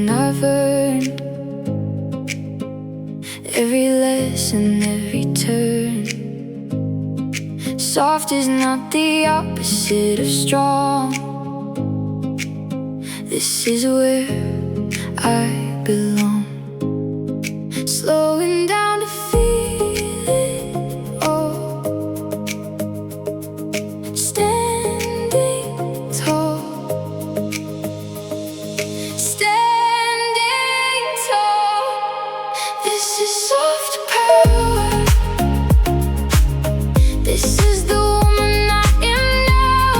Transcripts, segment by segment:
everything I've earned, every lesson, every turn. Soft is not the opposite of strong. This is where I belong. Slowing down to feel it all. Standing tall. Standing tall. This is soft power. This is the woman I am now.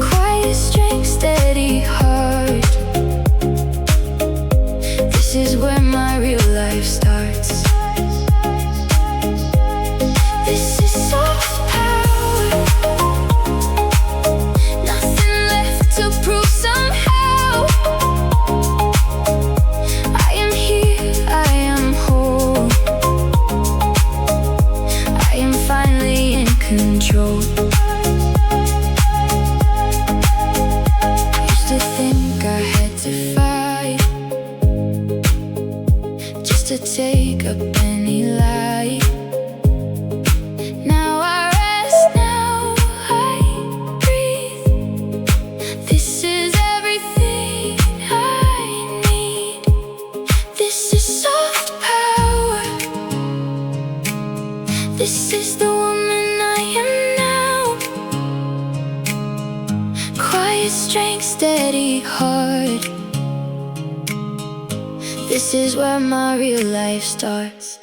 Quiet strength, steady heart. This is where my real life starts. This is soft power. Nothing left to prove somehow. I am here, I am whole. I am finally in control. Used to think I had to fight just to take up any lie. Now I rest, now I breathe. This is everything I need. This is soft power. This is the woman I am now. Quiet strength, steady heart. This is where my real life starts.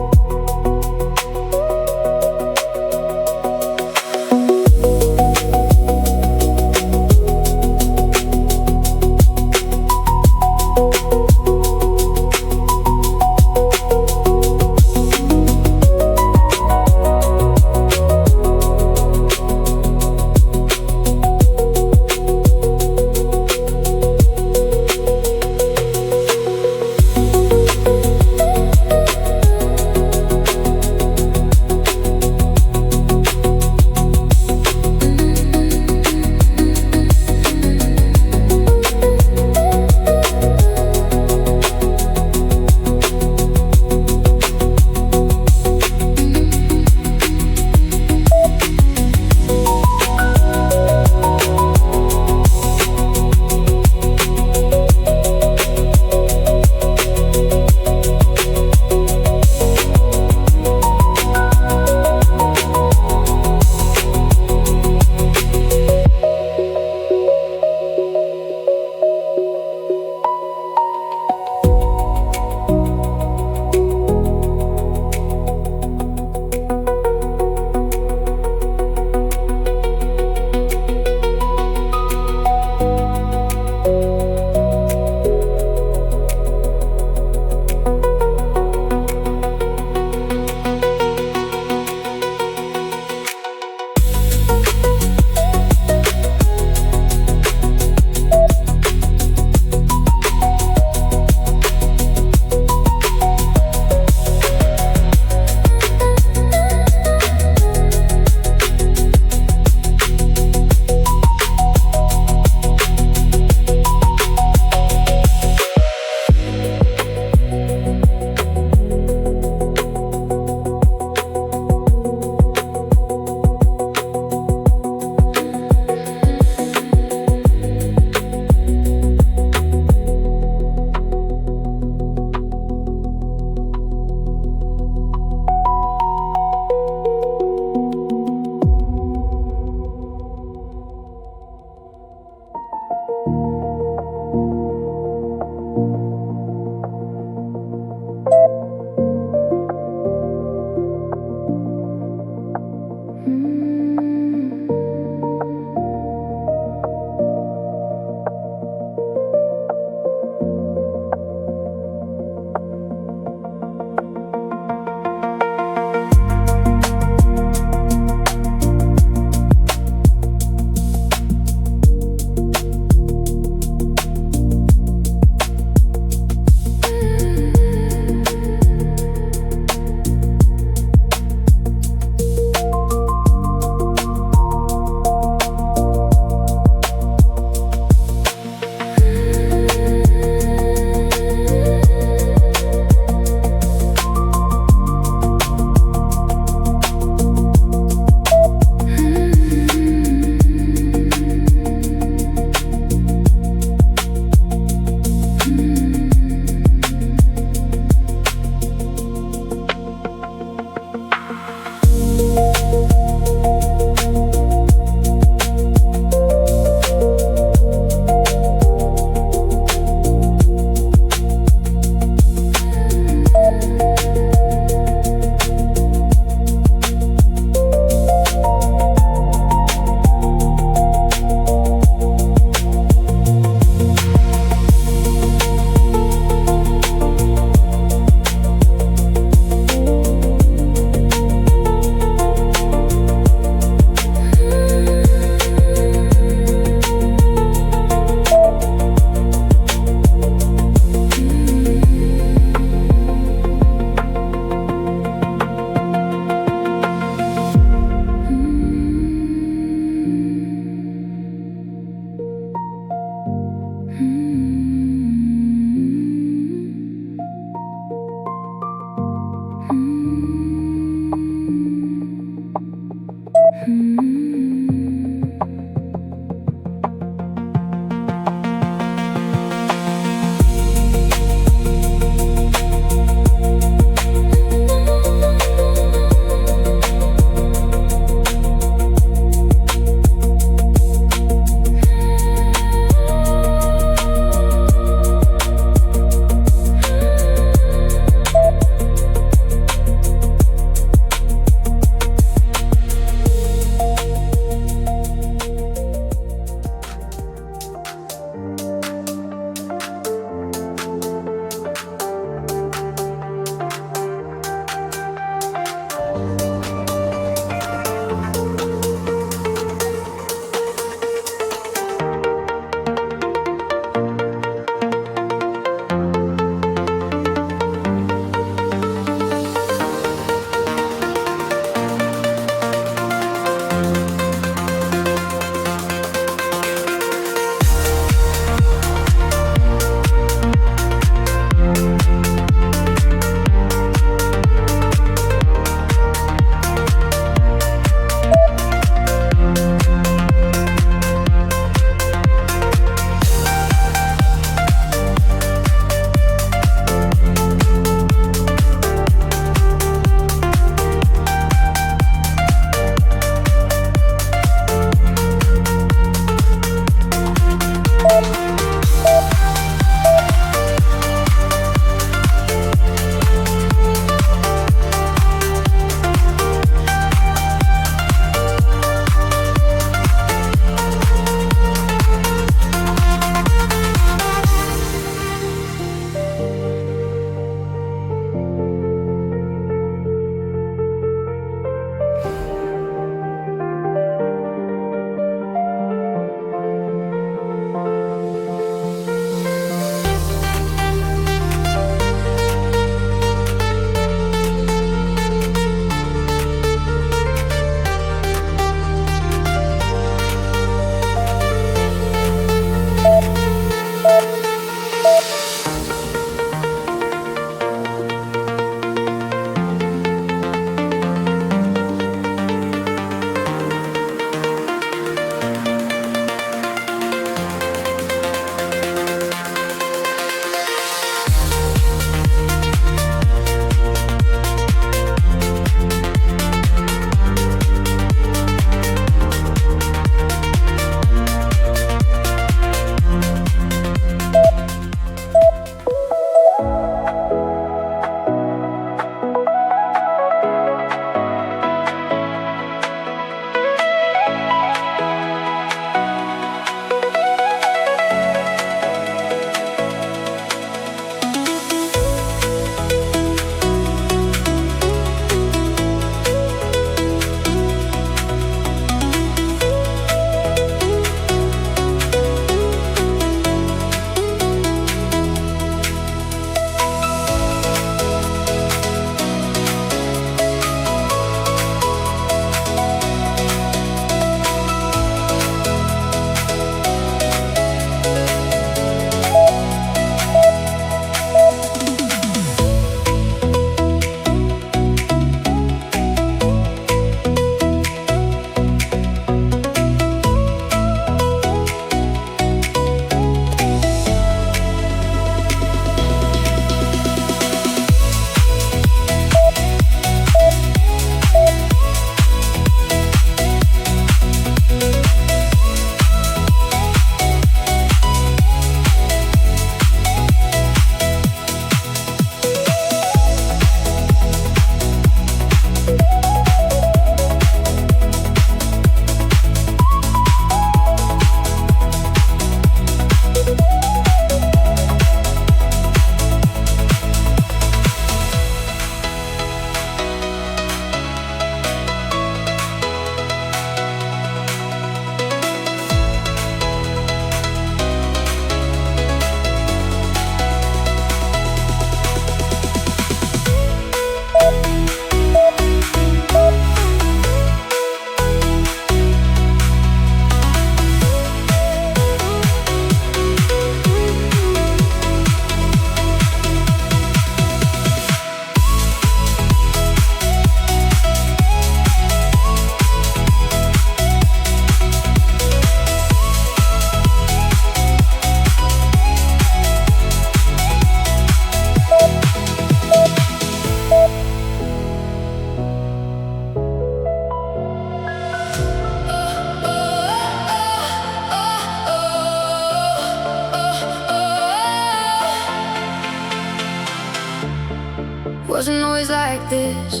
Wasn't always like this,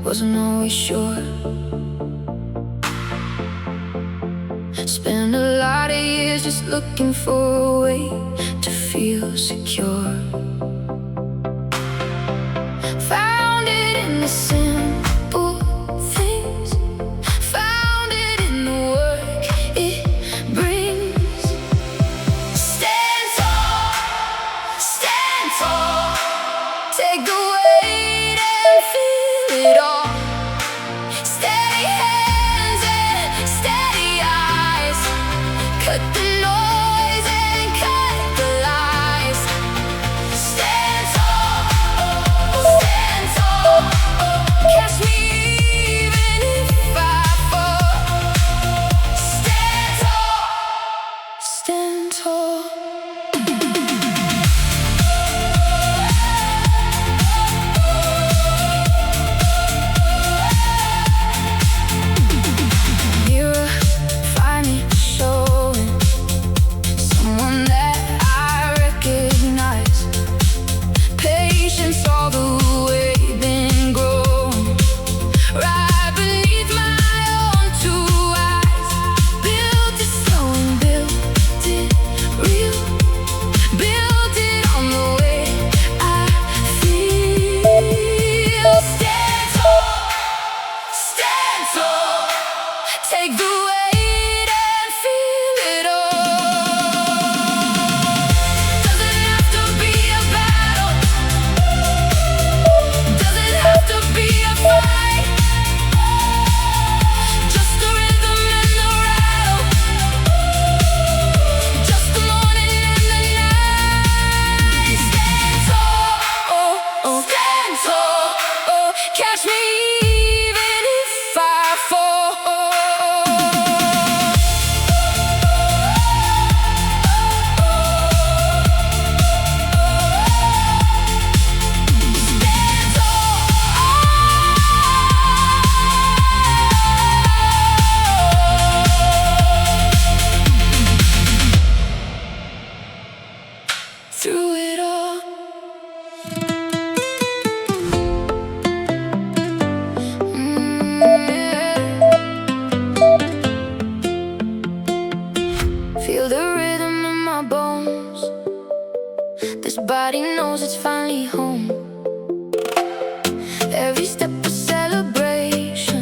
wasn't always sure. Spent a lot of years just looking for a way to feel secure. Found it in the simple things, found it in the work it brings. Stand tall, take the weight and feel it all. Steady hands and steady eyes, cut the noise and cut the lies. Stand tall, catch me even if I fall. Stand tall. Mirror finally showing someone that I recognize. Patience all the way been growing right beneath my own two eyes. Built it slow and built it real, built it on the way I feel. Stand tall, take the weight and feel it all. Doesn't have to be a battle, doesn't have to be a fight. Just the rhythm and the rattle, just the morning and the night. Stand tall, catch me even if I fall. Through it all, feel the rhythm in my bones. This body knows it's finally home. Every step a celebration.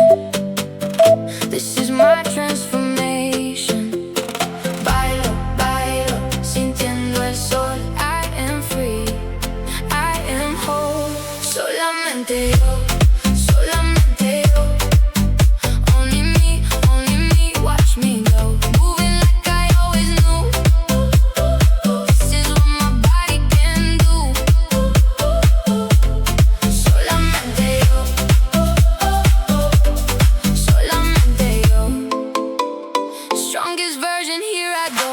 This is my transformation. Bailo, sintiendo el sol. I am free, I am whole. Solamente yo. Only me, watch me go. Moving like I always knew. This is what my body can do. Solamente yo. Strongest version, here I go.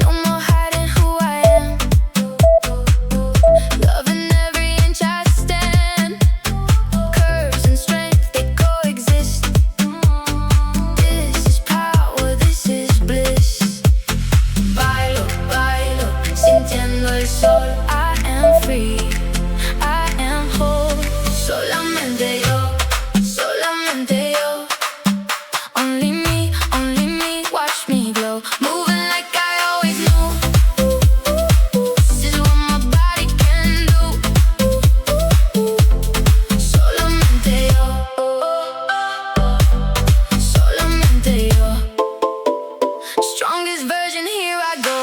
No more hiding who I am, loving every inch I stand. Curves and strength, they coexist. This is power, this is bliss. Bailo, sintiendo el sol. I am free, I am whole. Solamente yo. Only me, watch me glow. Moving like I always knew. This is what my body can do. Solamente yo. Strongest version, here I go.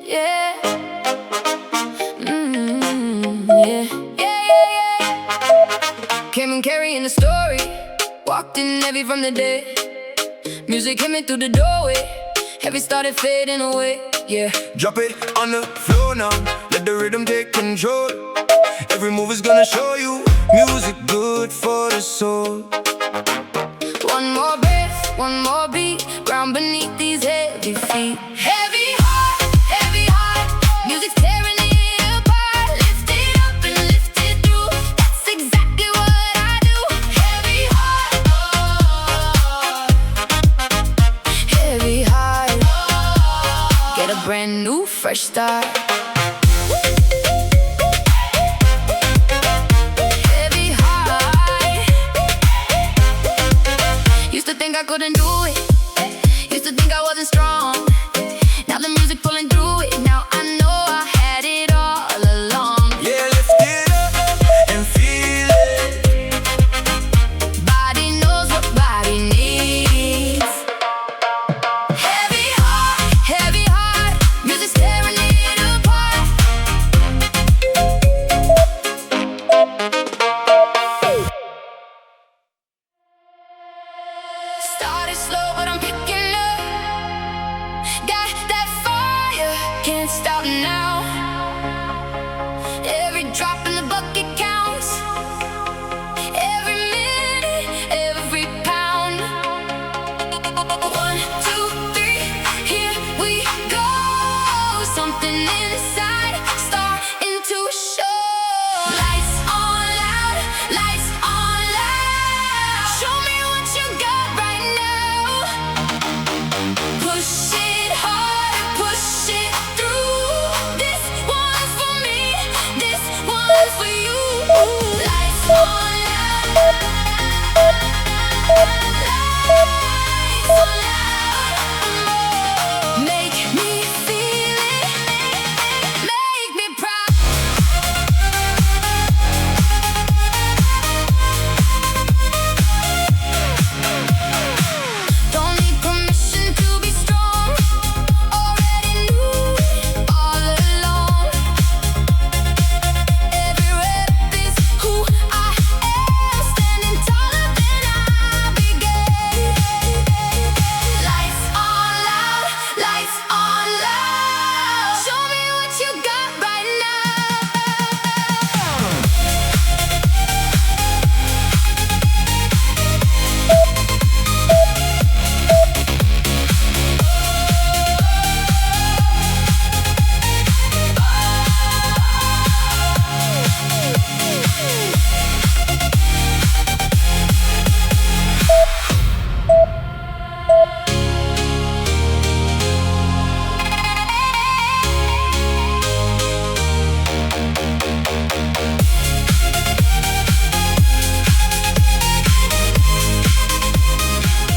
Yeah. Came and carrying the story, walked in heavy from the dead. Music hit me through the doorway, heavy started fading away. Yeah. Drop it on the floor now, let the rhythm take control. Every move is gonna show you music good for the soul. One more breath, one more beat, ground beneath these heavy feet. Heavy heart, fresh start. Heavy heart. Used to think I couldn't do it. Used to think I wasn't strong. Now the music pulling through it. Now I know I had it all along. Yeah, lift it up and feel it. Body knows what body needs. Heavy heart, music's tearing it apart. Started slow, but I'm picking up. Got that fire, can't stop now. Every drop in the bucket counts. Every minute, every pound. 1, 2, 3, here we go. Something inside starting to show. Lights on loud, lights on loud. Show me what you got right now. Push it hard, push it through. This one's for me, this one's for you. Lights on loud, lights on loud. Make me feel it, make me proud. Don't need permission to be strong. Already knew it all along. Every rep is who I am, standing taller than I began. Lights on loud, lights on loud. Show me what you got right now.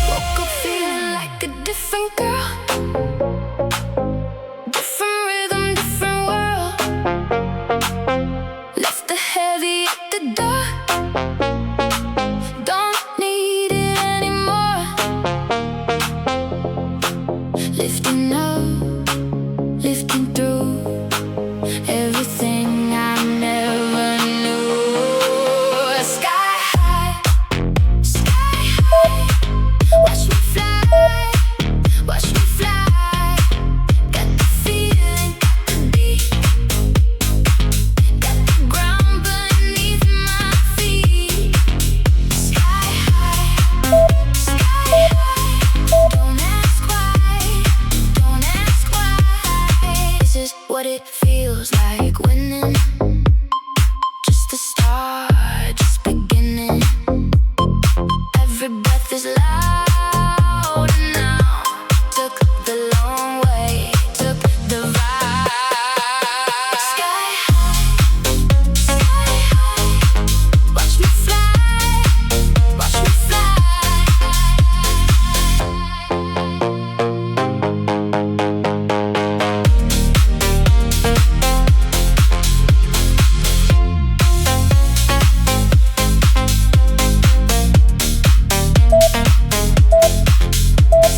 Woke up feeling like a different girl. Different rhythm, different world. Left the heavy at the door. Don't need it anymore. Lifting up, lifting through everything I never knew. Sky high, sky high. Watch me fly, watch me fly. Got the feeling, got the beat. Got the ground beneath my feet. Sky high, sky high. Don't ask why, don't ask why. This is what it feels like winning. Just the start, just beginning. Every breath is louder now. Took the long way, took the ride. Sky high, watch me fly, watch me fly.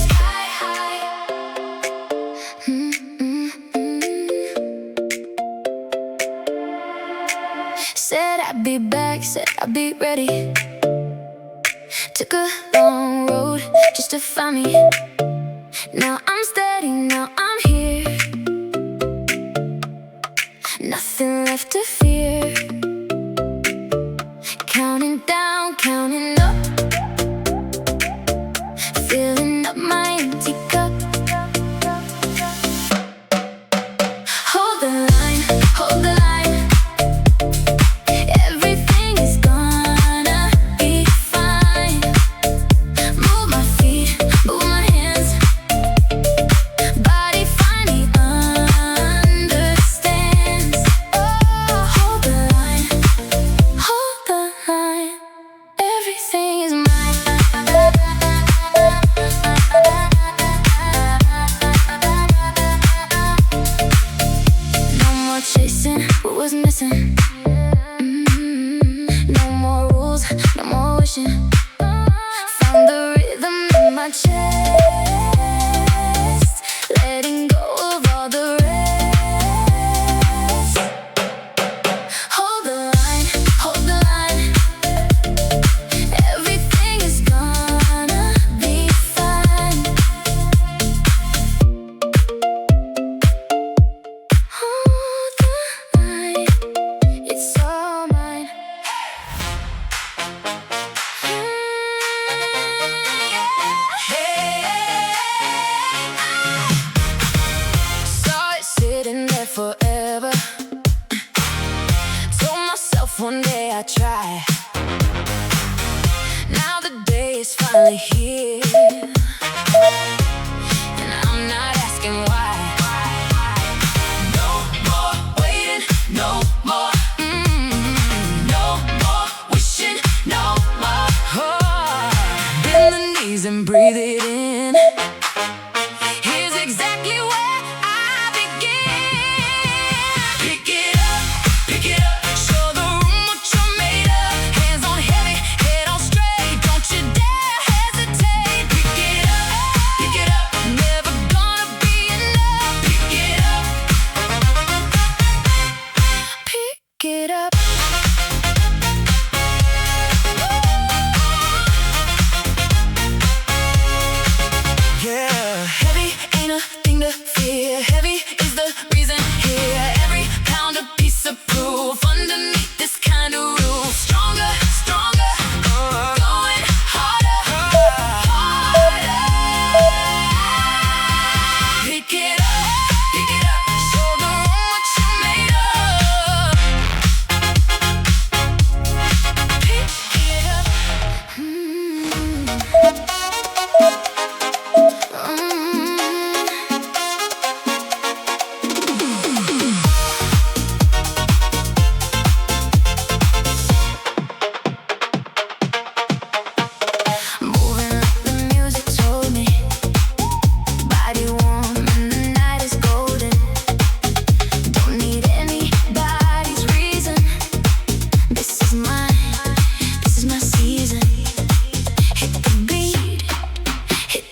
Sky high. Said I'd be back, said I'd be ready. Took a long road just to find me. Now I'm steady, now I'm here. Nothing left to fear. Counting down, counting up. Filling up my empty cup. Hold the line, hold the line. Everything is gonna be fine. Move my feet, move my hands. Body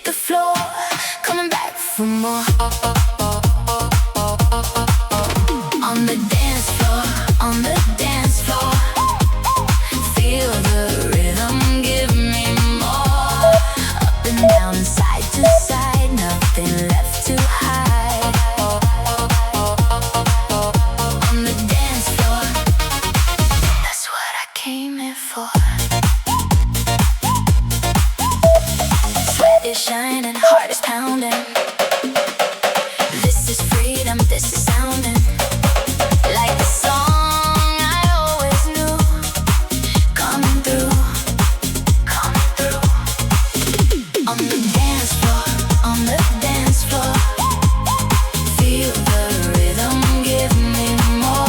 the floor, coming back for more. On the dance floor, on the dance floor, feel the rhythm, give me more. Up and down, side to side, nothing left to hide. On the dance floor, that's what I came here for. Sweat is shining, heart is pounding. This is freedom, this is sounding like the song I always knew. Coming through, coming through. On the dance floor, on the dance floor, feel the rhythm, give me more.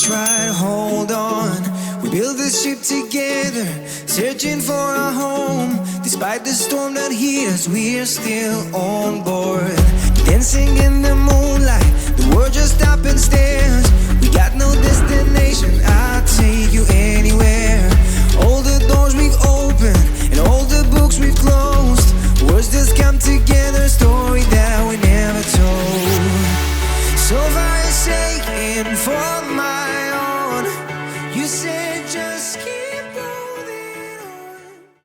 try to hold on. We build this ship together, searching for a home. Despite the storm that hit us, we're still on board. Dancing in the moonlight, the world just stopped and stares. We got no destination.